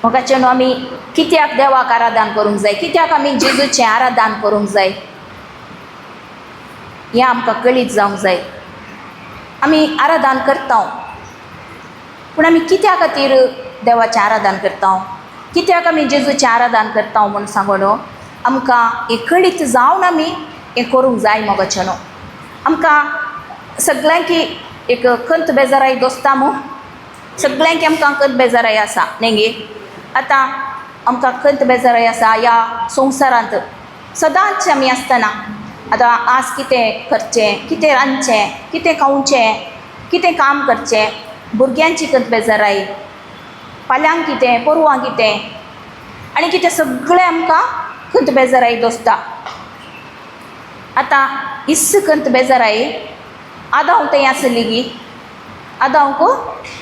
मोगाचें न्हू आमी कित्याक देवाक आराधन करूंक जाय, कित्याक आमी जेजूचें आराधन करूंक जाय हें आमकां कळीत जावंक जाय. आमी आराधन करता पूण आमी कित्या खातीर देवाचें आराधन करता, कित्याक आमी जेजूचें आराधन करता म्हूण सांगून आमकां हें कळीत जावन आमी हें करूंक जाय. मोगाचें न्हू आमकां सगळ्यांक एक खंत बेजाराय दोस्ता मू सगळ्यांक आमकां खंत बेजाराय आसा न्ही गे. आतां आमकां खंत बेजाराय आसा ह्या संवसारांत सदांच आमी आसतना आतां आज कितें करचें, कितें रांदचें, कितें खावचें, कितें काम करचें, भुरग्यांची खंत बेजाराय, फाल्यांक कितें, परवां कितें आनी कितें सगळें आमकां खंत बेजाराय दोस्ता. आतां इस्स खंत बेजाराय आदां थंय आसली गी, आदांक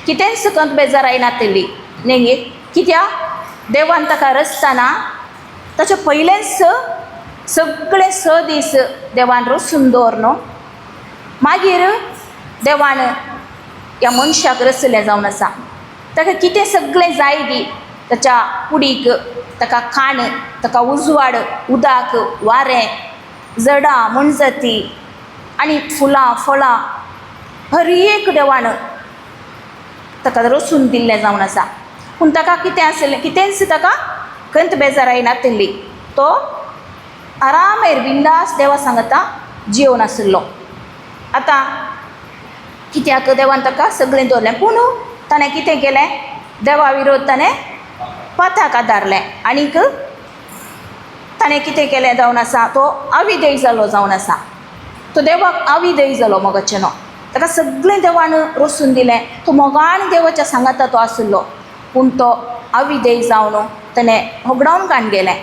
कितेंच खंत बेजाराय नासली न्ही गे. कित्याक देवान ताका रचतना ताचे पयलेच सगळे 6 दीस देवान रचून दवरलो. मागीर देवान ह्या मनशाक रचलें जावन आसा. ताका कितें सगळें जाय गी, ताच्या कुडीक ताका खाण, ताका उजवाड, उदक, वारें, जडां, मणजती आनी फुलां फळां हर एक देवान ताका रचून दिल्लें जावन आसा. पूण ताका कितें आसलें, कितेंच ताका खंत बेजाराय नासली. तो आरामेर बिंदास देवा सांगता जिवन आसलो. आतां कित्याक देवान ताका सगळें दवरलें, पूण ताणें कितें केलें, देवा विरोध ताणें पाताक आदारलें आनीक ताणें कितें केलें जावन आसा, तो अविधेय जालो जावन आसा. तो देवाक अविधेय जालो. मोगाचें न्हू ताका सगळें देवान रचून दिलें. तो मोगान देवाच्या सांगाता तो आसलो, पूण तो अविधेय जावन ताणें होगडावन काण गेलें.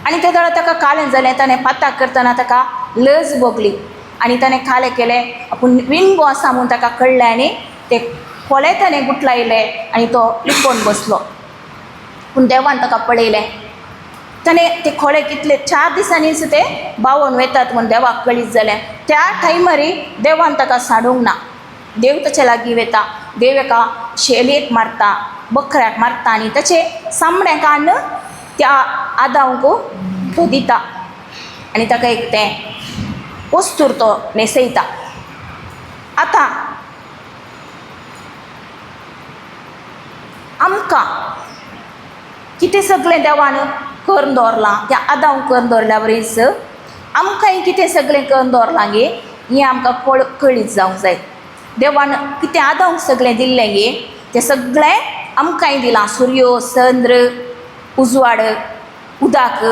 आनी त्या वेळार ताका कालें जालें, ताणें पाताक करतना ताका लज भोगली आनी ताणें कालें केलें. आपूण विणगो आसा म्हूण ताका कळ्ळें आनी ते खोले ताणें गुठलायलें आनी तो लिपोवन बसलो. पूण देवान ताका पळयलें. ताणें ते खोले कितले 4 दिसांनीच ते बावून वेतात म्हूण देवाक कळीत जालें. त्या टायमार देवान ताका सांडूंक ना. देव ताचे लागीं वेता, देव एका शेलयेक मारता, बकऱ्याक मारता आनी ताचें सामणें काण त्या आदांक तो दिता आनी ताका एक तें वस्तूर तो न्हेसयता. आतां आमकां कितें सगळें देवान करून दवरलां, त्या आदांक करून दवरल्या वरीस आमकांय कितें सगळें करून दवरलां गे हें आमकां कळीत जावंक जाय. देवान कितें आदांक सगळें दिल्लें गे तें सगळें आमकांय दिलां. सुर्यो, चंद्र, उजवाड, उदक,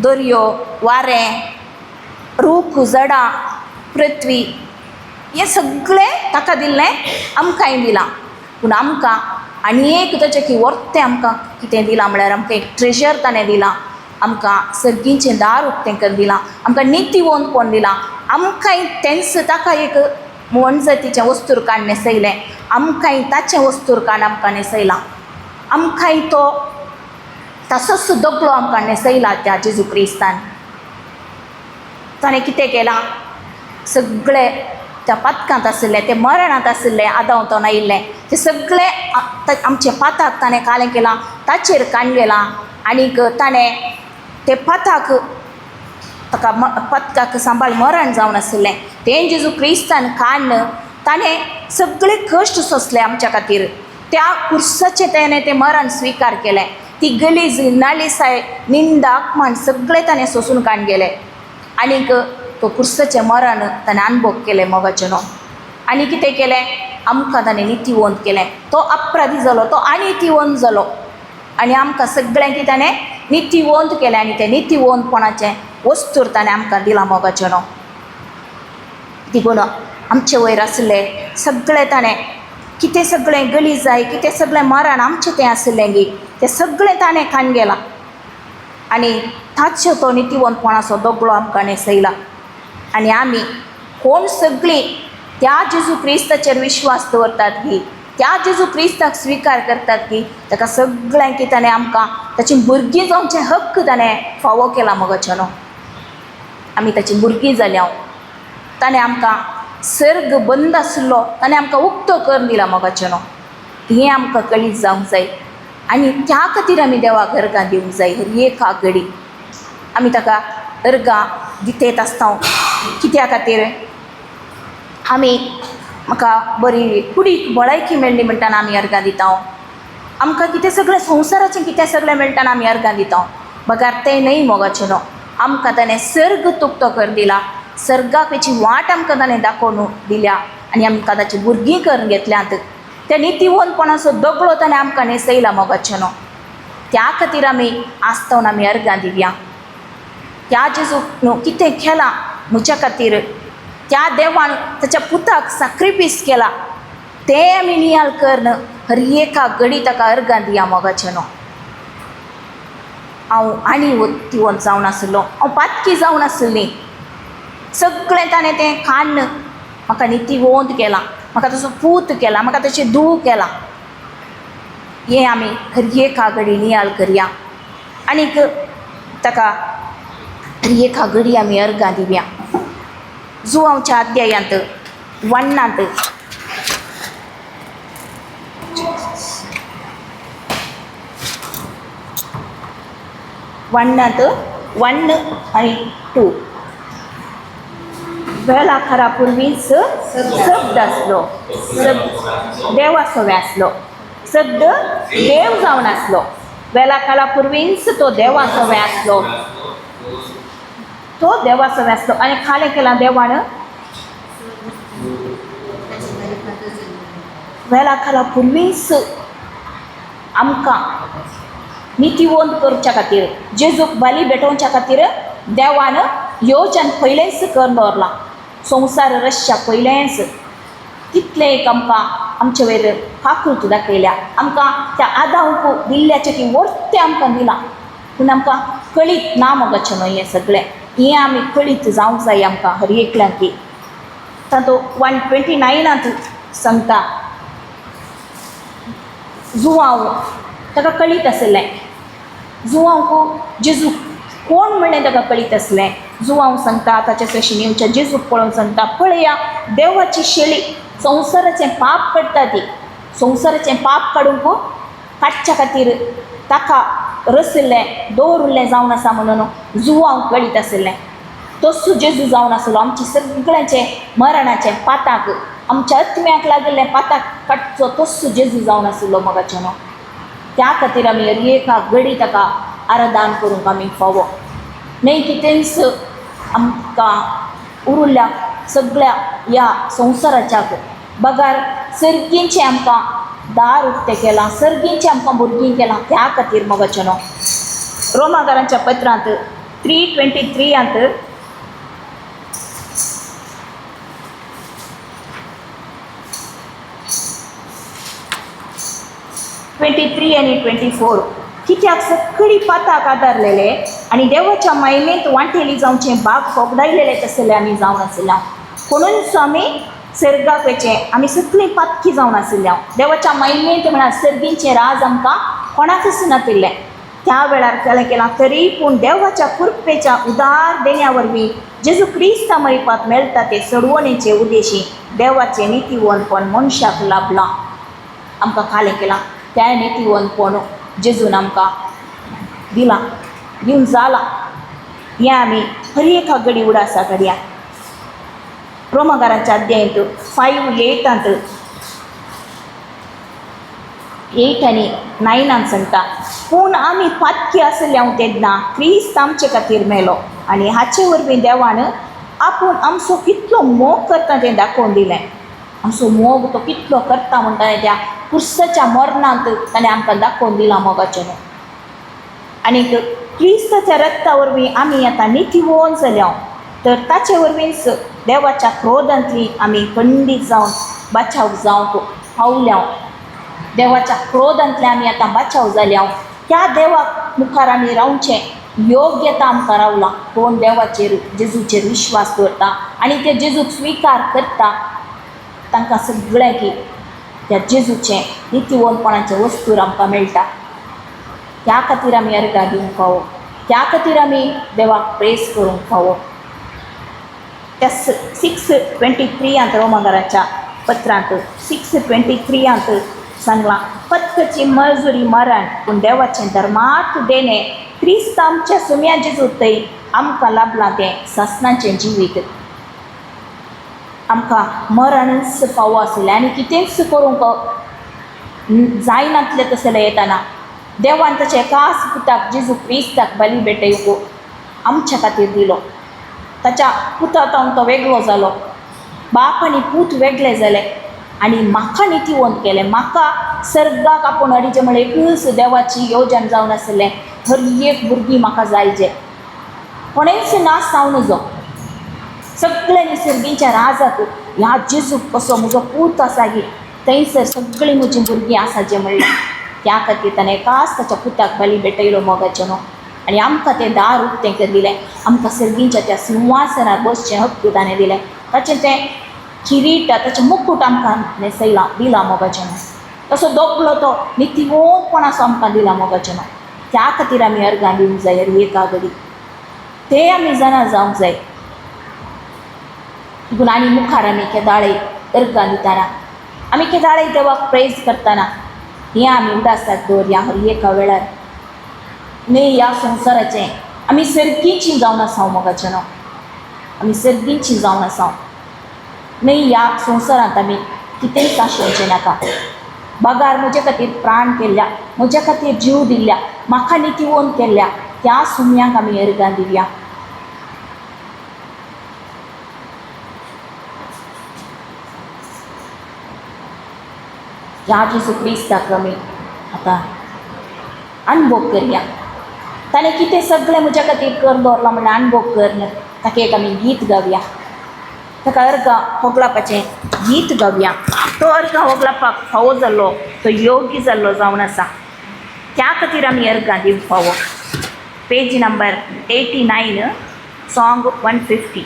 दर्यो, वारें, रूख, जडां, पृथ्वी हें सगळें ताका दिल्लें आमकांय दिलां. पूण आमकां आनी एक ताचें की वर्तें आमकां कितें दिलां म्हळ्यार आमकां एक ट्रेजर ताणें दिलां. आमकां सर्गीचें दार उक्तें करून दिलां, आमकां नितीवंतपण दिलां. आमकांय तेंच ताका एक मणजतीचें वस्तूर काण न्हेसयलें, आमकांय ताचें वस्तूर काण आमकां न्हेसयलां. आमकांय तो तसोच दोगलो आमकां न्हेसयला त्या जेजू क्रिस्तान. ताणें कितें केलां, सगळें त्या पातकांत आशिल्लें, तें मरणांत आशिल्लें आदांवतोन आयिल्लें तें सगळें आमचें पाताक ताणें कालें केलां, ताचेर काण गेलां. आनीक ताणें ते पाताक ताका पतकाक सांबाळ मरण जावन आशिल्लें तें जेजू क्रिस्तान काण ताणें सगळे कश्ट सोंसले आमच्या खातीर. त्या कुर्साचें ताणें तें मरण स्विकार केलें. ती गलीज, नालिसाय, निंदा, अपमान सगळें ताणें सोंसून काण गेलें. आनीक तो कुर्साचें मरण ताणें अनुभव केलें. मोगाचें न्हू आनी कितें केलें, आमकां ताणें नितीवंत केलें. तो अपराधी जालो, तो अनितीवंत जालो आनी आमकां सगळ्यांक ताणें नितीवंत केलें आनी तें नितीवंतपणाचें वस्तूर ताणें आमकां दिलां. मोगाचें न्हू देखून आमचे वयर आसलें सगळें ताणें कितें सगळें गलीज जाय, कितें सगळें मरण आमचें तें आसलें गे तें सगळें ताणें खाण गेलां आनी ताचो तो नितीवंतपणाचो दोगलो आमकां न्हेसयला. आनी आमी कोण सगळीं त्या जेजू क्रिस्ताचेर विश्वास दवरतात की, त्या जेजू क्रिस्ताक स्विकार करतात की ताका सगळ्यांक की ताणें आमकां ताची भुरगीं जावचें हक्क ताणें फावो केला. मोगाचें न्हू आमी ताची भुरगीं जाल्या. ताणें आमकां सर्ग बंद आसलो ताणें आमकां उक्तो करून दिला. मोगाचें न्हू हें आमकां कळीत जावंक जाय. आनी त्या खातीर आमी देवाक अर्गां दिवंक जाय हर एक घडी आमी ताका अर्गां दितेत आसता कित्या खातीर आमी म्हाका बरी कुडीक भलायकी मेळ्ळी म्हणटाना आमी अर्गां दिता आमकां कितें सगळें संवसाराचें कितें सगळें मेळटाना आमी अर्गां दिता बगार तें न्हय मोगाचें न्हू आमकां ताणें सर्ग तुकतो कर दिला सर्गाक तेची वाट आमकां ताणें दाखोवन दिल्या आनी आमकां ताची भुरगीं करून घेतल्यांत त्या नितीवंतपणाचो दगडो ताणें आमकां न्हेसयला मोगाचें न्हू त्या खातीर आमी आसतावन आमी अर्गां दिवया त्या जेजूक न्हू कितें केलां म्हज्या खातीर त्या देवान ताच्या पुताक सॅक्रिफायस केला तें आमी नियाळ करन हर एका घडी ताका अर्गां दिया मोगाचें न्हू हांव आनी तिवंत जावन आसलो हांव पातकी जावन आसली सगळें ताणें तें खाण म्हाका नितीवंत केलां म्हाका तसो पूत केला म्हाका तशें धूव केलां हें आमी हर एका घडी नियाळ करया आनीक ताका हर एका घडी आमी अर्गां दिवया जुवांवच्या अध्यायांत वन्नांत वन्नांत 1 आनी 2 वेळा खरा पुर्वीच शब्द आसलो देवा सवे आसलो शब्द देव जावन आसलो वेळा काळा पुर्वीच तो देवा सवे आसलो आनी खालें केलां देवान वेळा काळा पुर्वीच आमकां नितीवंत करच्या खातीर जेजूक बली भेटोवच्या खातीर देवान येवच्यान पयलेंच करून दवरलां संवसार रचच्या पयलेंच कितलें एक आमकां आमचे वयर काकूट दाखयल्या आमकां त्या आदांक दिल्ल्याचें ती वर्तें आमकां दिलां पूण आमकां कळीत ना मोगाचें न्हय हें सगळें हें आमी कळीत जावंक जाय आमकां हर एकल्यांक की तातूं 129 सांगता जुवांव ताका कळीत आसलें जुवांवक जेजू कोण म्हणलें ताका कळीत आसलें जुवांव सांगता ताच्या सशिणीच्या जेजूक पळोवन सांगता पळया देवाची शेळी संवसाराचें पाप काडटा ती संवसाराचें पाप काडूंक काडच्या खातीर ताका रचयल्लें दवरलें जावन आसा म्हणून जुवांव कळीत आसलें तसो जेजू जावन आसलो आमचे सगळ्यांचें मरणाचें पाताक आमच्या आत्म्याक लागिल्लें पाताक काडचो तसो जेजू जावन आसलो मोगाचें न्हू त्या खातीर आमी हर एका घडी ताका आराधन करूंक आमी फावो न्हय कितेंच आमकां उरिल्ल्या सगळ्या ह्या संवसाराच्याक बगार सर्गींचें आमकां दार उक्तें केलां सर्गींचें आमकां भुरगीं केलां त्या खातीर मोगाचें न्हू रोमाकारांच्या पत्रांत 3:23 23 आनी 24 कित्याक सगळीं पाताक आदारलेले आनी देवाच्या महिमेंत वांटेली जावचें भाग फोगडायलेले तसले आमी जावन आसल्या म्हणून आमी सर्गाक वचें आमी सगळीं पातकी जावन आसल्या देवाच्या महिमेंत म्हळ्यार सर्गींचें राज आमकां कोणाकच नातिल्लें त्या वेळार केलें केलां तरी पूण देवाच्या कृपेच्या उदार देण्या वरवीं जेजू क्रिस्ता मळपाक मेळटा ते सोडवणेचे उद्देशी देवाचें नितीवंतपण मनशाक लाभलां आमकां खालें केलां त्या नितीवंतपण जेजून आमकां दिलां दिवन जालां हें आमी हर एका घडी उडासा काडया रोमाकारांच्या अध्यायांत 5:8 8 आनी 9 सांगता पूण आमी पातकी आसल्या तेन्ना क्रिस्त आमचे खातीर मेलो आनी हाचे वरवीं देवान आपूण आमचो कितलो मोग करता तें दाखोवन दिलें आमचो मोग तो कितलो करता म्हणटा त्या क्रुसाच्या मरणांत ताणें आमकां दाखोवन दिलां मोगाचें न्हू आनीक क्रिस्ताच्या रक्ता वरवीं आमी आतां नितीवंत जाल्या तर ताचे वरवींच देवाच्या क्रोधांतली आमी खंडीत जावन बचाव जावंक पावल्या देवाच्या क्रोधांतले आमी आतां बचाव जाल्या त्या देवाक मुखार आमी रावचें योग्यता आमकां रावला कोण देवाचेर जेजूचेर विश्वास दवरता आनी ते जेजूक स्विकार करता तांकां सगळ्यांक की त्या जेजूचें नितीवंतपणाचें वस्तूर आमकां मेळटा त्या खातीर आमी अर्गां दिवंक फावो त्या खातीर आमी देवाक प्रेस करूंक फावो त्या 6:23 रोमाकाराच्या पत्रांत 6:23 सांगला पत्कची मजुरी मरण पूण देवाचें धर्मार्थ देणे क्रिस्त आमच्या सुम्या जिजूतय आमकां लाभलां तें ससनाचें जिवीत. आमकां मरणच फावो आसलें आनी कितेंच करूंक जायनातलें तसलें येताना देवान ताच्या एकाच पुताक जेजू क्रिस्ताक बली भेटयूंक आमच्या खातीर दिलो. ताच्या पुतांत तो वेगळो जालो. बाप आनी पूत वेगळे जाले आनी म्हाका नितिवंत केलें. म्हाका सर्गाक आपूण हाडिचें म्हळ्यार एकूच देवाची येवजण जावन आसलें. हर एक भुरगीं म्हाका जायचें. कोणेंच नास जावं नजो. सगळे निसर्गीच्या राजाक ह्या जेजूक कसो म्हजो पूत आसा गे थंयसर सगळीं म्हजीं भुरगीं आसा जें म्हणलें. त्या खातीर ताणें एकाच ताच्या पुताक बली भेटयलो मोगाचें न्हू आनी आमकां तें दार उक्तें दिलें. आमकां सर्गींच्या त्या सिंहासनार बसचें हक्क ताणें दिलें. ताचें तें किरीट ताचें मुकूट आमकां न्हेसयलां दिलां मोगाचें न्हू. तसो दोगलो तो नितिवंतपणाचो आमकां दिला मोगाचें न्हू. त्या खातीर आमी अर्गां दिवंक जाय. एका घडी ते आमी जाणा जावंक जाय. देखून आनी मुखार आमी केदाळे अर्गां दिताना आमी केदाळे देवाक प्रेज करतना हें आमी उदासाक दवरया. हर एका वेळार न्ही ह्या संवसाराचें आमी सर्गीचीं जावन आसांव मोगाचें न्हू. आमी सर्गीचीं जावन आसांव. न्ही ह्या संवसारांत आमी कितेंच आशेंचें नाका. बागार म्हजे खातीर प्राण केल्ल्या, म्हजे खातीर जीव दिल्ल्या, म्हाका नितिवंत केल्ल्या त्या सुम्याक आमी अर्गां दिवया. ह्या जेजू क्रिस्ताक आमी आतां अणभव करया. ताणें कितें सगळें म्हज्या खातीर कर दवरलां म्हणल्यार अणभव कर. ताका एक आमी गीत गावया. ताका अर्गां होगलापाचें गीत गावया. तो अर्गां होगलापाक फावो जाल्लो, तो योग्य जाल्लो जावन आसा. त्या खातीर आमी अर्गां दिवंक फावो. Page number 89 song 150.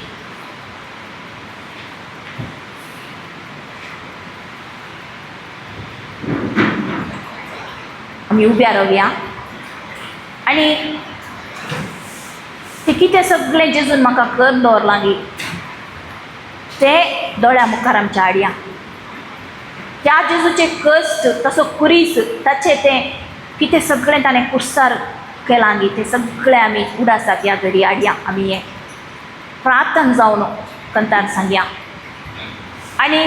आमी उब्या रावया आनी तें कितें सगळें जेजून म्हाका कर दवरलां गे तें दोळ्या मुखार आमच्या हाडया. त्या जेजूचे कश्ट तसो कुरीस ताचें तें कितें सगळें ताणें कुर्सार केलां गे तें सगळें आमी उडासाक ह्या घडी हाडया. आमी हें प्रार्थना जावन कंतार सांगया आनी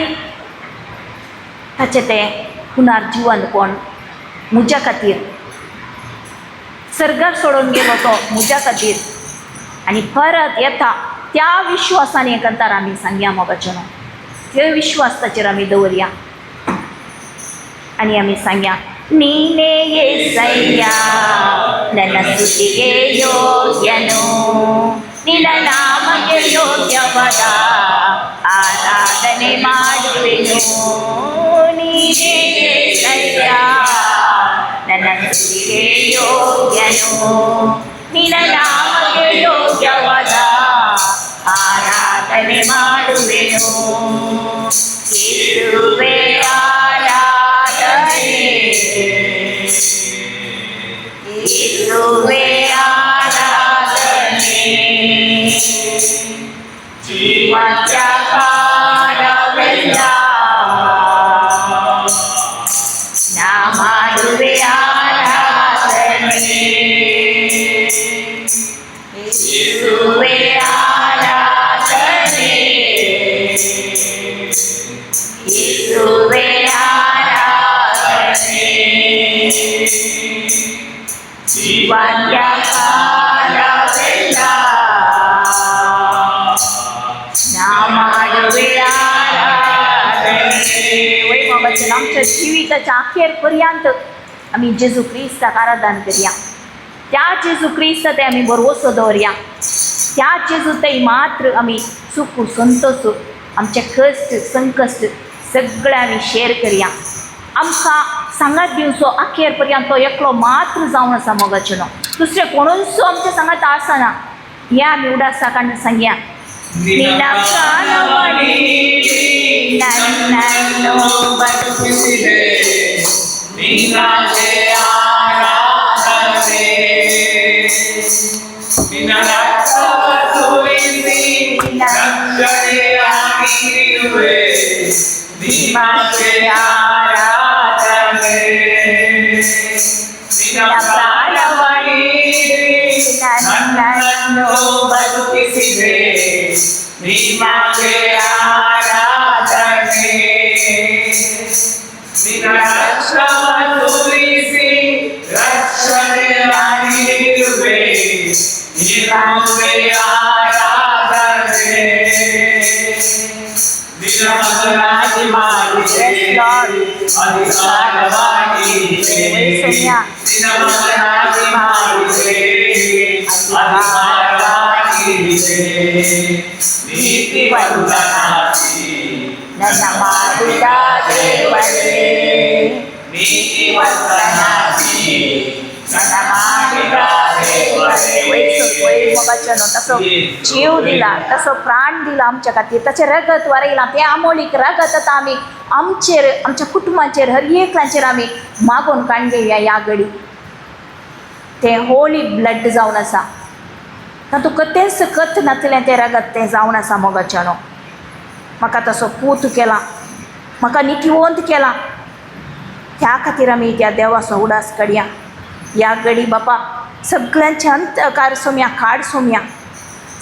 ताचें तें पुनर्जीवनपण म्हज्या खातीर सर्गार सोडून गेलो तो म्हज्या खातीर आनी परत येता त्या विश्वासान हें कंतार आमी सांगया मोगाचें न्हू. त्यो विश्वास ताचेर आमी दवरया आनी आमी सांगया ನೀನೇ ಯೇಸಯ್ಯ ನನ್ನ ಸ್ತುತಿಗೆ ಯೋಗ್ಯನು ನಿನ್ನ ನಾಮಕ್ಕೆ ಯೋಗ್ಯವಾದ ಆರಾಧನೆ ಮಾಡುವೆನು. ನೀನೇ ಯೇಸಯ್ಯ ನನ್ನ ಸ್ತುತಿಗೆ ಯೋಗ್ಯನು ನಿನ್ನ ನಾಮಕ್ಕೆ ಯೋಗ್ಯವಾದ ಆರಾಧನೆ ಮಾಡುವೆನು. ಯೇಸುವೇ ಯೇಸುವೇ ಆರಾಧನೆ ಜೀವತ್ಯಾಕಾರವೆಲ್ಲ ನಾ ಮಾಡುವೆ ಆರಾಧನೆ. ಯೇಸುವೇ ಆರಾಧನೆ ಯೇಸುವೇ ಆರಾಧನೆ ಜೀವತ್ಯಾಕಾರವೆಲ್ಲ ನಾ ಮಾಡುವೆ आराधने. वय मोगाचें आमच्या जिविताच्या अखेर पर्यंत आमी जेजू क्रिस्ताक आराधन करया. त्या जेजू क्रिस्त ते आमी भरवोसो दवरया. त्या जेजू ते मात्र आमी सुख संतोष आमचे कश्ट संकश्ट सगळे आमी शेअर करया. आमकां सांगात दिवचो अखेर पर्यंत तो एकलो मात्र जावन आसा मोगाचें न्हू. दुसरें कोणूच आमच्या सांगात आसना. हें आमी उडासाक आनी सांगया. ನಿನ್ನ ಪ್ರಾಣವನೇ ನನ್ನನ್ನು ಬದುಕಿಸಿದೆ ನಿನ್ನದೇ ಆರಾಧನೆ. ನಿನ್ನ ರಕ್ತವ ಸುರಿಸಿ ರಕ್ಷಣೆಯಾಗಿರುವೆ ನಿಮ್ಮದೇ ಆರಾಧನೆ. ನಿನ್ನ ಪ್ರಾಣವನ್ನೇ ನನ್ನನ್ನು ಬದುಕಿಸಿದೆ ನಿಮಗೆ ಆರಾಧನೆ ನಿನ್ನ ರಕ್ತವನ್ನು ಸುರಿಸಿ ರಕ್ಷಣೆ ನೀಡುವೆ ನಿನಗೆ ಆರಾಧನೆ ನಿನ್ನ ಮಗನಾಗಿ ಮಾಡಿದೆ ಅಧಿಕಾರವಾಗಿದೆ ನಿನ್ನ ಮಗನಾಗಿ ಮಾಡಿದೆ ಅಧಿಕಾರವಾಗಿದೆ ನೀತಿವಂತನಾಗಿ ನನ್ನ ಮಾಡಿದ ದೇವರೇ ನೀತಿವಂತನಾಗಿ ನನ್ನ ಮಾಡಿದ वचन तसं जीव दिला तसं प्राण दिला आमच्या खातीर ताचे रगत वरयलां तें आमोलीक रगत आतां आमी आमचेर आमच्या कुटुंबाचेर हर एकल्याचेर आमी मागून काण घेवया ह्या घडी तें होली ब्लड जावन आसा तातूंत कतेंच सकत नातलें तें रगत तें जावन आसा मोगाच्यानो म्हाका तसो पूत केला म्हाका नितिवंत केला त्या खातीर आमी त्या देवाचो उडास काडया ह्या घडी बापा सगळ्यांचे अंतकार सोम्या काड सोम्या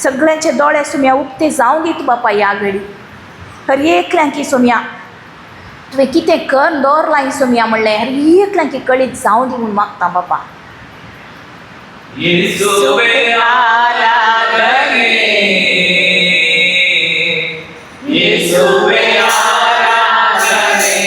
सगळ्यांचे दोळे सोम्या उक्ते जावं दीत बापा ह्या घडी हर एकल्यांकी सोम्या तुवें कितें कर दवरलां सोम्या म्हणलें हर एकल्यांकी कळीत जावं दी म्हूण मागता बापा येशुवे आराधने येशुवे आराधने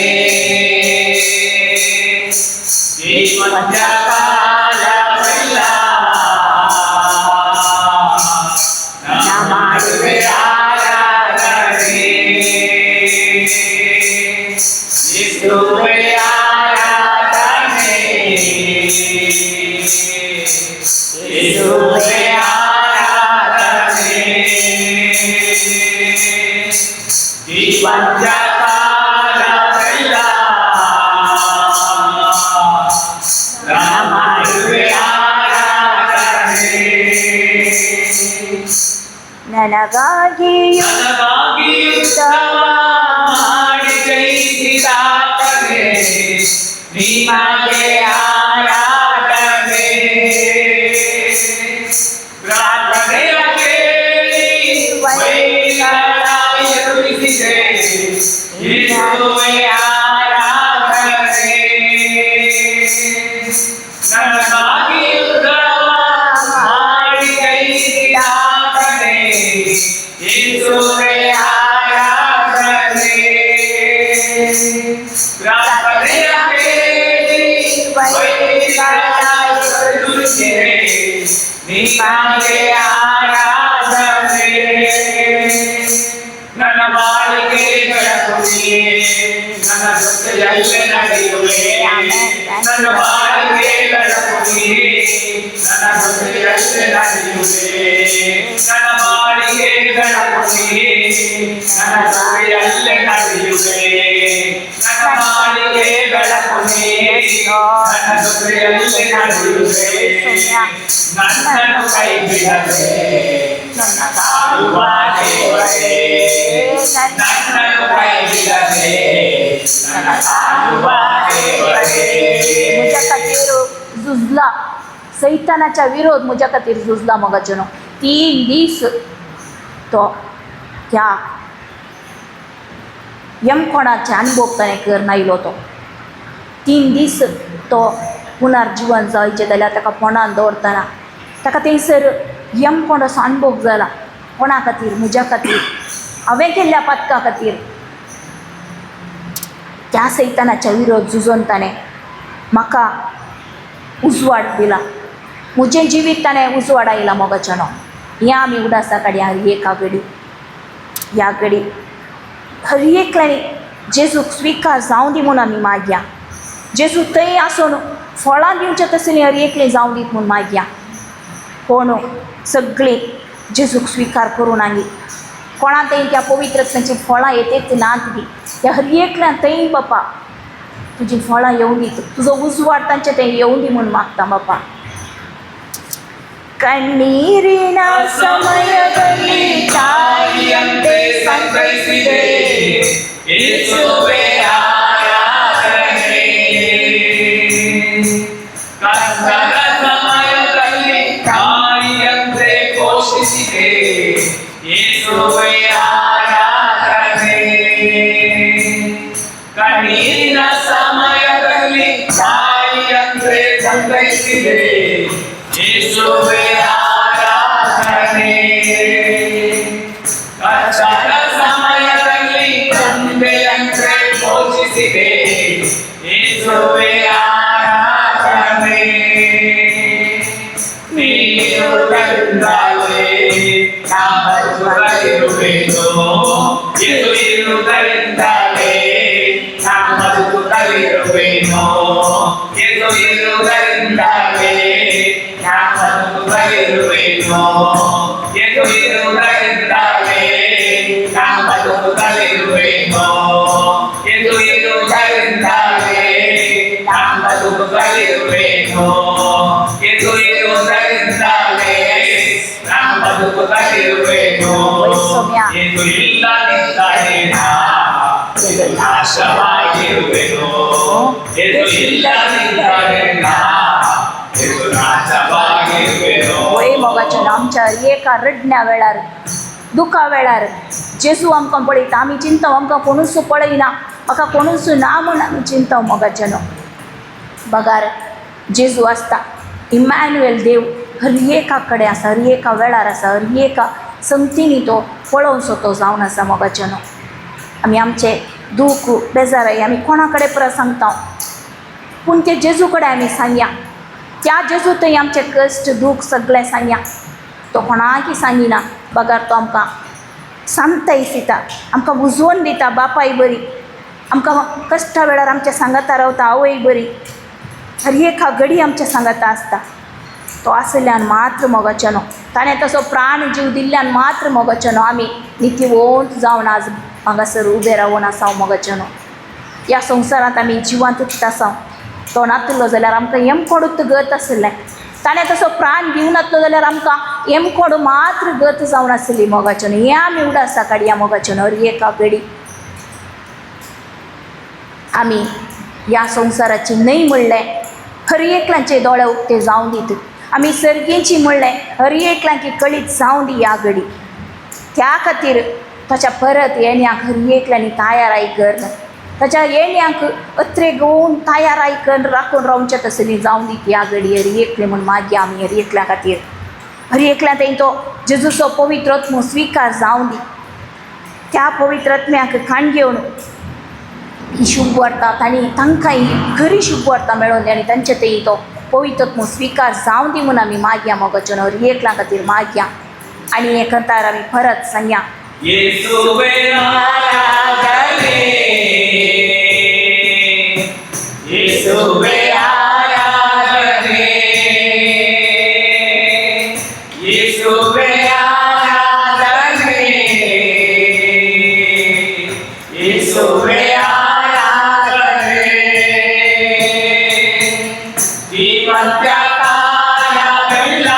ನನಗಾಗಿಯೂ ಮಾಡಿ ಜಯಿಸಿದಾತನೇ ನಿಮಗೆ ಆರಾಧನೆ ಪ್ರಾರ್ಥನೆಯ ಕೇಳಿ ವೈರಿಗಳಾಗಿರುಳಿಸಿದೆ ಯೇಸುವೇ ಆರಾಧನೆ ನನಗಾಗಿ ಉದ್ಧಾರ ಮಾಡಿ ಜಯಿಸಿದಾತನೇ ಯೇಸುವೇ ಆರಾಧನೆ ಪ್ರಾರ್ಥನೆಯ ಕೇಳಿ ವೈರಿಗಳಾಗಿರುಳಿಸಿದೆ ನಿಮಗೆ ಆರಾಧನೆ ನನ್ನ ಬಾಳಿಗೆಗಳ ಕೊಡಿಯೇ ನನ್ನ ಜೊತೆಯಲ್ಲೇ ನಡೆಯುವೆ ನನ್ನ ಬಾಳಿಗೆಗಳ ಕೊಡಿಯೇ ನನ್ನ ಜೊತೆಯಲ್ಲೇ ನಡೆಯುವೆ ನನ್ನ ಬಾಳಿಗೆಗಳ ಕೊಡಿಯೇ ನನ್ನ ಜೊತೆಯಲ್ಲೇ ನಡೆಯುವೆ ನನ್ನ ಬಾಳಿಗೆಗಳ ಕೊಡಿಯೇ ನನ್ನ ಜೊತೆಯಲ್ಲೇ ನಡೆಯುವೆ ನನ್ನನ್ನು ಕೈ ಬಿಡದೆ ನನ್ನ ಕಾಯುವ ದೇವರೇ ನನ್ನನ್ನು ಕೈ ಬಿಡದೆ ನನ್ನ ಕಾಯುವ ದೇವರೇ म्हज्या खातीर झुजला सैतानाच्या विरोध म्हज्या खातीर झुजला मोगाचेनो 3 दीस तो त्या यमकोणाचे अनुभवताने करना आयलो तो 3 दीस तो पुनर्जीवन जायचें जाल्यार ताका पोंडान दवरतना ताका थंयसर यमकोण असो अनुभव जाला कोणा खातीर म्हज्या खातीर हांवें केल्ल्या पातका खातीर त्या सैतानाच्या विरोध झुजोन ताणें म्हाका उजवाड दिला म्हजें जिवीत ताणें उजवाड आयला मोगाच्यानो हें आमी उडासा काडया हर एका घडी ह्या घडी हर एकल्यांनी जेजूक स्विकार जावं दी म्हूण आमी मागया जेजू थंय आसून फळां दिवचें तसलीं हर एकलें जावं दीत म्हूण मागया कोण सगळीं जेजूक स्विकार करून आनी कोणा थंय त्या पवित्रत्वाची फळां येतेच नात दी त्या हर एकल्यान थंय बापा तुजी फळां येवं दीत तुजो उजवाड तांचे थंय येवं दी म्हूण मागता बापा ಕಣ್ಣೀರಿನ ಸಮಯದಲ್ಲಿ ತಾಯಿಯಂತೆ ಸಂತೈಸಿದೆ ಯೇಸುವೇ ಆರಾಧನೆ ಕಷ್ಟದ ಸಮಯದಲ್ಲಿ ತಾಯಿಯಂತೆ ಪೋಷಿಸಿದೆ ಯೇಸುವೇ ಆರಾಧನೆ. ಕಣ್ಣೀರಿನ ಸಮಯದಲ್ಲಿ ತಾಯಿಯಂತೆ ಸಂತೈಸಿದೆ ಯೇಸುವೇ ಆರಾಧನೆ. ಕಷ್ಟದ ಸಮಯದಲ್ಲಿ ತಂದೆಯಂತೆ ಪೋಷಿಸಿದೆ ಯೇಸುವೇ ಆರಾಧನೆ. ನೀರುವುದರಿಂದಲೇ ನಾ ಬದುಕುತ್ತಲಿರುವೆನು, ಯೇಸು ಇರುವುದರಿಂದಲೇ ನಾ ಬದುಕುತ್ತಲಿರುವೆನು, ಯೇಸು ಇರುವುದರಿಂದಲೇ ನಾ ಬದುಕುತ್ತಲಿರುವೆನು, ಯೇಸು ಇರುವುದರಿಂದಲೇ ನಾ ಬದುಕುತ್ತಲಿರುವೆನು, ಯೇಸು ಇರುವುದರಿಂದಲೇ ನಾ ಬದುಕುತ್ತಲಿರುವೆನು, ಯೇಸು ಇರುವುದರಿಂದಲೇ ನಾ ಬದುಕುತ್ತಲಿರುವೆನು. ಯೇಸು ಇಲ್ಲದಿದ್ದರೆ ನಾ ನಾಶವಾಗಿರುವೆನು, ಯೇಸು ಇಲ್ಲದಿದ್ದರೆ ನಾ नाशವಾಗಿರುವೆನು. वय मोगाच्या आमच्या एका रडण्या वेळार दुखा वेळार जेजू आमकां पळयता. आमी चिंताव आमकां कोणूच पळयना, म्हाका कोणूच ना म्हूण आमी चिंताव मोगाच्या न्हू. बगार जेजू आसता, इमॅन्युएल देव हर एका कडेन आसा, हर एका वेळार आसा, हर एका संगतीनी तो पळोवन सोतो जावन आसा मोगाच्या न्हू. आमी आमचे दूख बेजाराय आमी कोणा कडेन परत सांगता, पूण ते जेजू कडेन आमी सांगया. त्या जेजू थंय आमचे कश्ट दूख सगळें सांगया. तो कोणाकय सांगिना. बगार तो आमकां सांगताय दिता, आमकां बुजोवन दिता. बापाय बरी, आमकां कश्टा वेळार आमच्या सांगाता रावता. आवय बरी, हर एका घडी आमच्या सांगाता आसता. तो आसल्यान मात्र मोगाच्या न्हू, ताणें तसो प्राण जीव दिल्ल्यान मात्र मोगाच्या न्हू आमी नितीवंत जावन आज हांगासर उबे रावून आसाव मोगाच्या न्हू. ह्या संवसारांत आमी जिवांतूच आसाव. तो नातलो जाल्यार आमकां हेमकोडूच गत आसलें. ताणें तसो प्राण दिवं नातलो जाल्यार आमकां हेमकोड मात्र गत जावन आसली मोगाच्या न्हू. हें आमी उडासा काडया मोगाच्या न्हू. हर एका घडी आमी ह्या संवसाराची न्हय म्हणलें हर एकल्याचे दोळे उक्ते जावं दीत. आमी सर्गेची म्हणलें हर एकल्याकी कळीत जावं दी ह्या घडी. त्या खातीर ताच्या परत येण्याक हर एकल्यांनी तयाराय कर. ताच्या येण्याक अत्रे घेवन तयाराय कर राखून रावचे तसली जावं दी ह्या घडी. हर एकले म्हूण मागया आमी हर एकल्या खातीर. हर एकल्या थंय तो जेजूचो पवित्र आत्मो स्विकार जावं दी. त्या पवित्र आत्म्याक खाण घेवन ही शुभ वार्ता तांणी तांकां ही खरी शुभ वार्ता मेळोवन दी आनी तांचे थंय तो पवित्र आत्मो स्विकार जावं दी म्हूण आमी मागया मोगाच्या न्हू. हर एकल्या खातीर मागया आनी हे करतार आमी परत सांगया. ಯೇಸುವೇ ಆರಾಧನೆ, ಯೇಸುವೇ ಆರಾಧನೆ, ಯೇಸುವೇ ಆರಾಧನೆ, ಯೇಸುವೇ ಆರಾಧನೆ. ಜೀವಂತ ಕಾಲವೆಲ್ಲ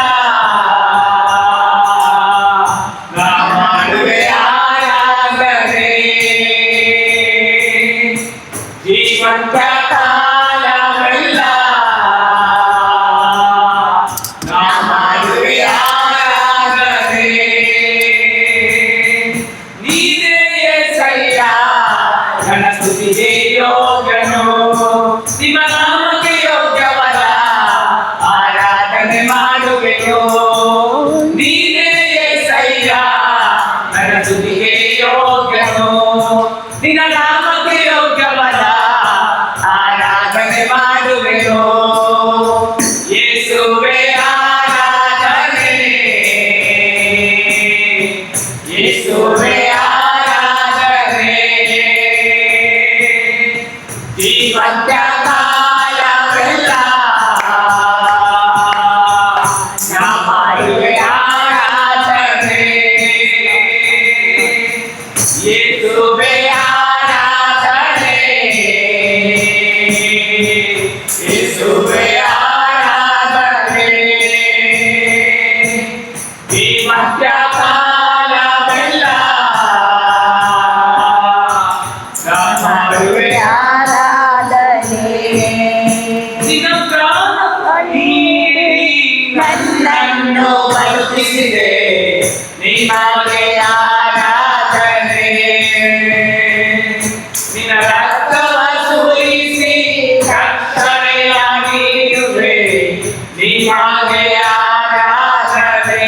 ನಿಮಗೆ ಆರಾಧನೆ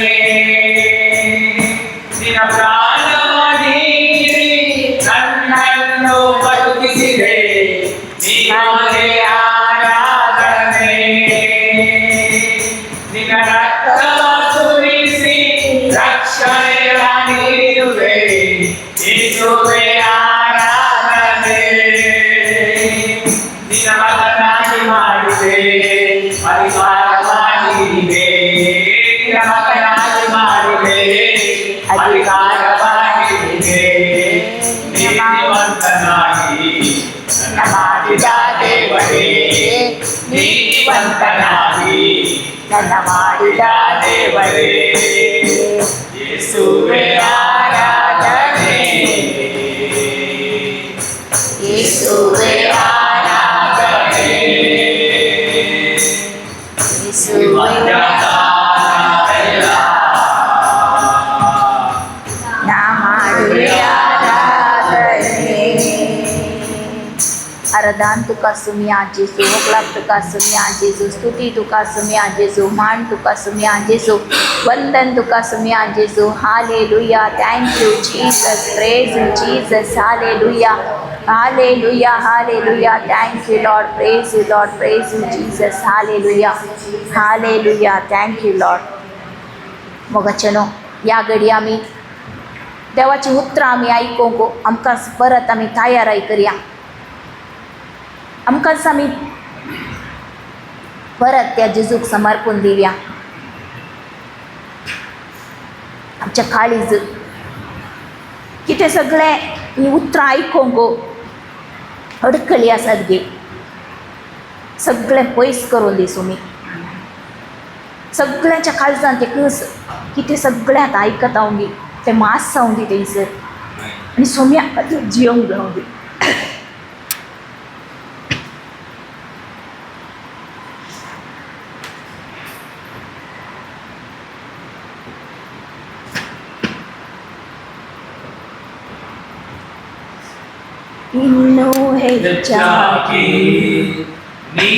ನಿನ್ನ ಪ್ರಾಣವ ನೀಡಿ ನನ್ನನ್ನು ಬದುಕಿಸಿದೆ ನಿಮಗೆ ಆರಾಧನೆ ನಿನ್ನ ರಕ್ತವ ಸುರಿಸಿ ರಕ್ಷಣೆಯ ನೀಡುವೆ ಯೇಸುವೇ ಆರಾಧನೆ ನಿನ್ನ ಮಗನಾಗಿ ಮಾಡಿದೆ ಅಧಿಕಾರವಾಗಿದೆ ನಿನ್ನ ಮಗನಾಗಿ ಮಾಡಿದೆ ಅಧಿಕಾರವಾಗಿದೆ ನೀತಿವಂತನಾಗಿ ನನ್ನ ಮಾಡಿದ ದೇವರೇ ನೀತಿವಂತನಾಗಿ ನನ್ನ ಮಾಡಿದ ದೇವರೇ ಯೇಸುವೇ ಆರಾಧನೆ ಯೇಸುವೇ ಆರಾಧನೆ ಯೇಸುವೇ ನಾ ಮಾಡುವೆ ಆರಾಧನೆ. आराधन तुका सुमिया जेजू, वगलाप तुका सुमिया जेजू, स्तुती तुका सुमिया जेजू, मान तुका सुमिया जेजू, वंदन तुका सुमिया जेजू. Hallelujah, thank you Jesus, praise you Jesus, hallelujah, hallelujah, hallelujah, thank you Lord, praise you Lord, praise you Jesus, hallelujah, hallelujah, thank you Lord. मोगाचनो या घडी आम्ही देवाची उतरां आम्ही ऐकूंक आमकां परत आम्ही तयाराई करया. आमकांच आमी परत त्या जेजूक समर्पण दिवया. आमच्या काळीज कितें सगळें ही उतरां आयकूंक अडकली आसात गे, सगळें पयस करून दी सुमी. सगळ्यांच्या काळजान ते कस कितें सगळें आतां आयकत हांव गे तें मास जावं दी थंयसर आनी सोम्या खातीर जियोंक जावं दी. ಇನ್ನೂ ಹೆಚ್ಚಾಗಿ ನೀ